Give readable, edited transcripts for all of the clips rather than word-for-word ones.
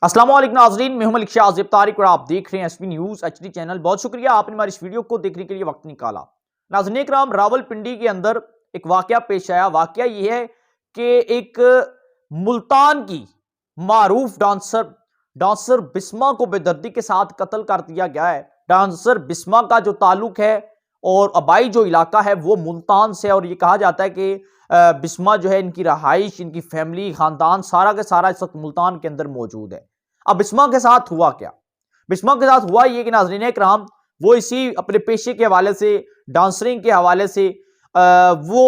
अस्सलाम वालेकुम नाज़रीन, मैं हूं मलिक शाह आज़िब तारिक और आप देख रहे हैं एसपी न्यूज़ एचडी चैनल। बहुत शुक्रिया आपने हमारी इस वीडियो को देखने के लिए वक्त निकाला। नाज़रीन इकराम, रावलपिंडी के अंदर एक वाकया पेश आया। वाकया यह है कि एक मुल्तान की मारूफ डांसर डांसर बिस्मा को बेदर्दी के साथ कत्ल कर दिया गया है। डांसर बिस्मा का जो ताल्लुक है और आबाई जो इलाका है वो मुल्तान से, और ये कहा जाता है कि बिस्मा जो है, इनकी रहाइश, इनकी फैमिली, खानदान सारा के सारा इस वक्त मुल्तान के अंदर मौजूद है। अब बिस्मा के साथ हुआ क्या? बिस्मा के साथ हुआ ये कि नाज़रीन इकराम, वो इसी अपने पेशे के हवाले से, डांसरिंग के हवाले से वो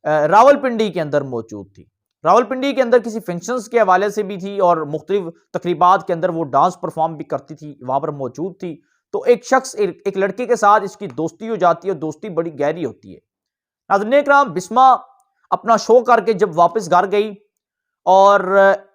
रावलपिंडी के अंदर मौजूद थी। रावलपिंडी के अंदर किसी फंक्शंस के हवाले से भी थी और मुख्तलिफ तकरीबात के अंदर वो डांस परफॉर्म भी करती थी, वहां पर मौजूद थी। तो एक शख्स एक लड़के के साथ इसकी दोस्ती हो जाती है और दोस्ती बड़ी गहरी होती है। नाज़रीन इकराम, बिस्मा अपना शो करके जब वापस घर गई और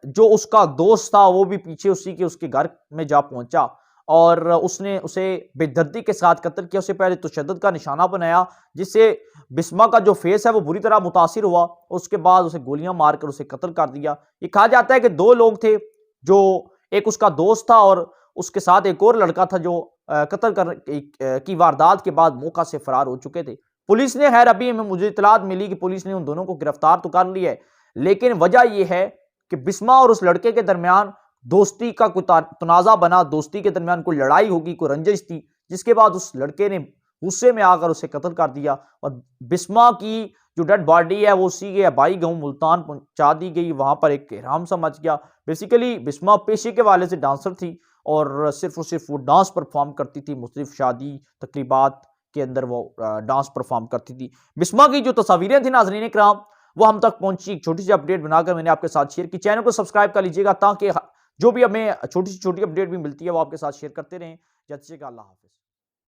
जो उसका दोस्त था वो भी पीछे उसी के उसके घर में जा पहुंचा और उसने उसे बेदर्दी के साथ कत्ल किया। उससे पहले तशद्दुद का निशाना बनाया, जिससे बिस्मा का जो फेस है वो बुरी तरह मुतासिर हुआ। उसके बाद उसे गोलियां मारकर उसे कत्ल कर दिया। ये कहा जाता है कि दो लोग थे, जो एक उसका दोस्त था और उसके साथ एक और लड़का था, जो कत्ल की वारदात के बाद मौका से फरार हो चुके थे। पुलिस ने, खैर अभी मुझे इतलात मिली कि पुलिस ने उन दोनों को गिरफ्तार तो कर लिया है, लेकिन वजह यह है कि बिस्मा और उस लड़के के दरमियान दोस्ती का कोई तनाजा बना, दोस्ती के दरमियान कोई लड़ाई होगी, कोई रंजिश थी, जिसके बाद उस लड़के ने गुस्से में आकर उसे कत्ल कर दिया और बिस्मा की जो डेड बॉडी है वो उसी के आबाई गांव मुल्तान पहुंचा दी गई। वहां पर एक कोहराम सा मच गया। बेसिकली बिस्मा पेशे के वाले से डांसर थी और सिर्फ वो डांस परफॉर्म करती थी। मुख्तलिफ शादी तकरीबात के अंदर वो डांस परफॉर्म करती थी। बिस्मा की जो तस्वीरें थी नाज़रीन इकराम, वो हम तक पहुंची। एक छोटी सी अपडेट बनाकर मैंने आपके साथ शेयर की। चैनल को सब्सक्राइब कर लीजिएगा ताकि जो भी हमें छोटी सी छोटी अपडेट भी मिलती है वो आपके साथ शेयर करते रहें। जल्द से जल्द। अल्लाह हाफिज़।